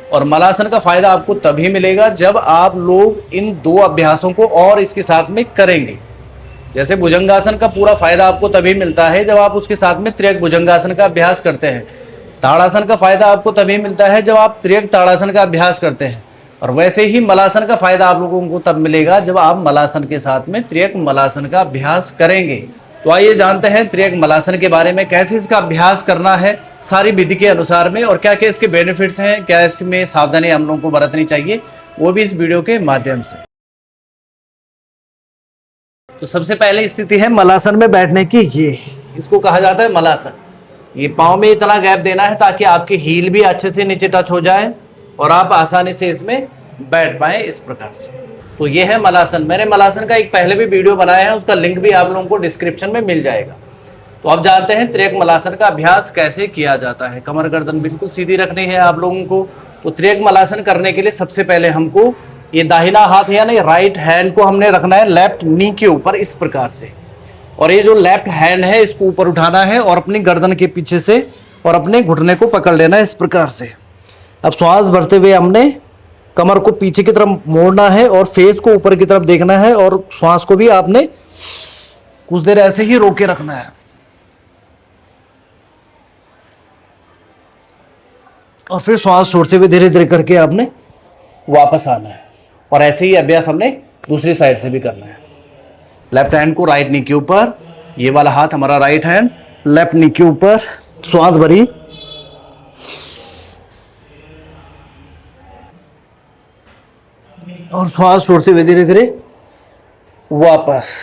और मलासन का फायदा आपको तभी मिलेगा जब आप लोग इन दो अभ्यासों को और इसके साथ में करेंगे। जैसे भुजंगासन का पूरा फायदा आपको तभी मिलता है जब आप उसके साथ में त्रियक भुजंगासन का अभ्यास करते हैं। ताड़ासन का फायदा आपको तभी मिलता है जब आप त्रियक ताड़ासन का अभ्यास करते हैं। और वैसे ही मलासन का फायदा आप लोगों को तब मिलेगा जब आप मलासन के साथ में त्रियक मलासन का अभ्यास करेंगे। तो आइए जानते हैं त्रियक मलासन के बारे में, कैसे इसका अभ्यास करना है सारी विधि के अनुसार में, और क्या क्या इसके बेनिफिट्स हैं, क्या इसमें सावधानी हम लोगों को बरतनी चाहिए, वो भी इस वीडियो के माध्यम से। तो सबसे पहले स्थिति है मलासन में बैठने की। ये इसको कहा जाता है मलासन। ये पाँव में इतना गैप देना है ताकि आपकी हील भी अच्छे से नीचे टच हो जाए और आप आसानी से इसमें बैठ पाए इस प्रकार से। तो ये है मलासन। मैंने मलासन का एक पहले भी वीडियो बनाया है, उसका लिंक भी आप लोगों को डिस्क्रिप्शन में मिल जाएगा। तो अब जानते हैं त्रियक मलासन का अभ्यास कैसे किया जाता है। कमर गर्दन बिल्कुल सीधी रखनी है आप लोगों को। तो त्रियक मलासन करने के लिए सबसे पहले हमको ये दाहिना हाथ यानी राइट हैंड को हमने रखना है लेफ्ट नी के ऊपर इस प्रकार से, और ये जो लेफ्ट हैंड है इसको ऊपर उठाना है और अपनी गर्दन के पीछे से और अपने घुटने को पकड़ लेना है इस प्रकार से। अब श्वास भरते हुए हमने कमर को पीछे की तरफ मोड़ना है और फेस को ऊपर की तरफ देखना है, और श्वास को भी आपने कुछ देर ऐसे ही रोक के रखना है और फिर श्वास छोड़ते हुए धीरे धीरे करके आपने वापस आना है। और ऐसे ही अभ्यास हमने दूसरी साइड से भी करना है। लेफ्ट हैंड को राइट नी के ऊपर, ये वाला हाथ हमारा राइट हैंड लेफ्ट नी के ऊपर, श्वास भरी और श्वास छोड़ते हुए धीरे धीरे वापस।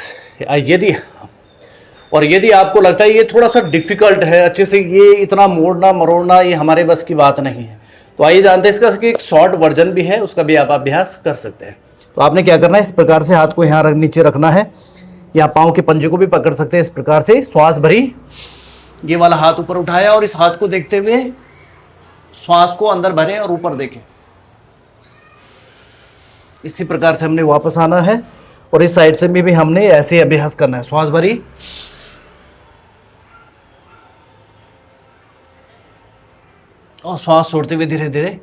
यदि आपको लगता है ये थोड़ा सा डिफिकल्ट है अच्छे से, ये इतना मोड़ना मरोड़ना ये हमारे बस की बात नहीं है, तो आइए जानते हैं इसका एक शॉर्ट वर्जन भी है, उसका भी आप अभ्यास कर सकते हैं। तो आपने क्या करना है, इस प्रकार से हाथ को यहाँ नीचे रखना है, या पाँव के पंजे को भी पकड़ सकते हैं इस प्रकार से। श्वास भरी, ये वाला हाथ ऊपर उठाया और इस हाथ को देखते हुए श्वास को अंदर भरें और ऊपर देखें। इसी प्रकार से हमने वापस आना है और इस साइड से भी हमने ऐसे अभ्यास करना है। श्वास भरी और श्वास छोड़ते हुए धीरे धीरे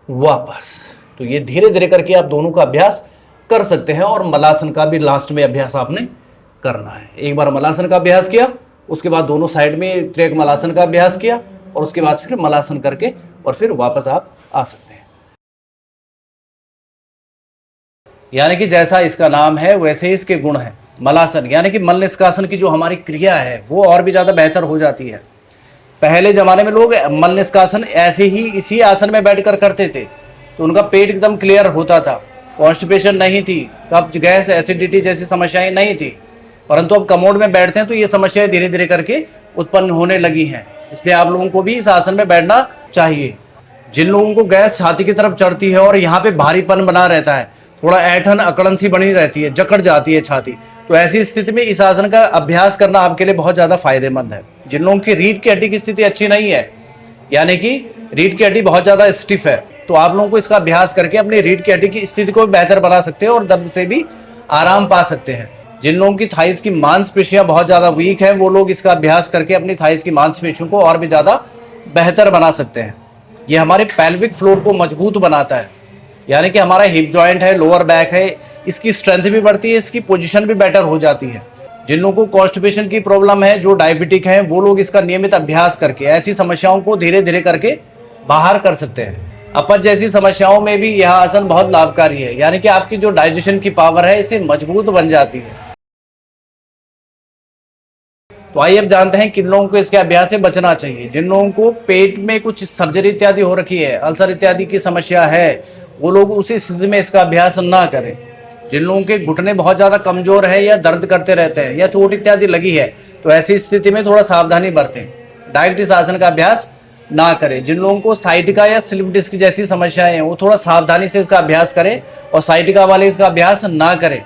वापस। तो ये धीरे धीरे करके आप दोनों का अभ्यास कर सकते हैं। और मलासन का भी लास्ट में अभ्यास आपने करना है। एक बार मलासन का अभ्यास किया, उसके बाद दोनों साइड में त्रियक मलासन का अभ्यास किया, और उसके बाद फिर मलासन करके और फिर वापस आप आ सकते हैं। यानी कि जैसा इसका नाम है वैसे ही इसके गुण हैं। मलासन यानी कि मल निष्कासन की जो हमारी क्रिया है वो और भी ज़्यादा बेहतर हो जाती है। पहले ज़माने में लोग मल निष्कासन ऐसे ही इसी आसन में बैठकर करते थे, तो उनका पेट एकदम क्लियर होता था, कॉन्स्टिपेशन नहीं थी, कब्ज गैस एसिडिटी जैसी समस्याएं नहीं थी। परंतु अब कमोड में बैठते हैं तो ये समस्याएं धीरे धीरे करके उत्पन्न होने लगी हैं। इसलिए आप लोगों को भी इस आसन में बैठना चाहिए। जिन लोगों को गैस छाती की तरफ चढ़ती है और यहाँ पे भारीपन बना रहता है, थोड़ा ऐठन अकड़न सी बनी रहती है, जकड़ जाती है छाती, तो ऐसी स्थिति में इस आसन का अभ्यास करना आपके लिए बहुत ज़्यादा फायदेमंद है। जिन लोगों की रीढ़ की हड्डी की स्थिति अच्छी नहीं है, यानी कि रीढ़ की हड्डी बहुत ज़्यादा स्टिफ है, तो आप लोगों को इसका अभ्यास करके अपनी रीढ़ की हड्डी की स्थिति को बेहतर बना सकते हैं और दर्द से भी आराम पा सकते हैं। जिन लोगों की थाइस की मांसपेशियां बहुत ज़्यादा वीक है, वो लोग इसका अभ्यास करके अपनी थाइस की मांसपेशियों को और भी ज़्यादा बेहतर बना सकते हैं। ये हमारे पेल्विक फ्लोर को मजबूत बनाता है, यानी कि हमारा हिप जॉइंट है, लोअर बैक है, इसकी स्ट्रेंथ भी बढ़ती है, इसकी पोजीशन भी बेटर हो जाती है। जिन लोगों को कॉन्स्टिपेशन की प्रॉब्लम है, जो डायबिटिक हैं, वो लोग इसका नियमित अभ्यास करके ऐसी समस्याओं को धीरे धीरे करके बाहर कर सकते हैं। अपच जैसी समस्याओं में भी यह आसन बहुत लाभकारी है, यानी कि आपकी जो डाइजेशन की पावर है इसे मजबूत बन जाती है। तो आइए अब जानते हैं किन लोगों को इसके अभ्यास से बचना चाहिए। जिन लोगों को पेट में कुछ सर्जरी इत्यादि हो रखी है, अल्सर इत्यादि की समस्या है, वो लोग उसी स्थिति में इसका अभ्यास ना करें। जिन लोगों के घुटने बहुत ज़्यादा कमजोर है या दर्द करते रहते हैं या चोट इत्यादि लगी है, तो ऐसी स्थिति में थोड़ा सावधानी बरतें, डायरेक्ट इस आसन का अभ्यास ना करें। जिन लोगों को साइटिका या स्लिप डिस्क जैसी समस्याएं हैं, वो थोड़ा सावधानी से इसका अभ्यास करें और साइटिका वाले इसका अभ्यास ना करें।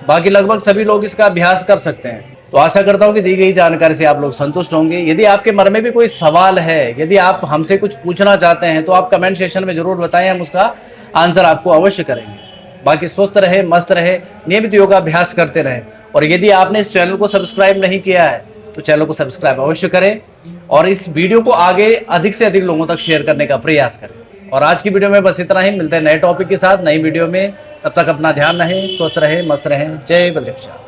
बाकी लगभग सभी लोग इसका अभ्यास कर सकते हैं। तो आशा करता हूँ कि दी गई जानकारी से आप लोग संतुष्ट होंगे। यदि आपके मन में भी कोई सवाल है, यदि आप हमसे कुछ पूछना चाहते हैं, तो आप कमेंट सेक्शन में जरूर बताएं, हम उसका आंसर आपको अवश्य करेंगे। बाकी स्वस्थ रहे, मस्त रहे, नियमित योगा अभ्यास करते रहें। और यदि आपने इस चैनल को सब्सक्राइब नहीं किया है तो चैनल को सब्सक्राइब अवश्य करें और इस वीडियो को आगे अधिक से अधिक लोगों तक शेयर करने का प्रयास करें। और आज की वीडियो में बस इतना ही। मिलते हैं नए टॉपिक के साथ नई वीडियो में। तब तक अपना ध्यान रहे, स्वस्थ रहे, मस्त रहे। जय बद्रीनाथ।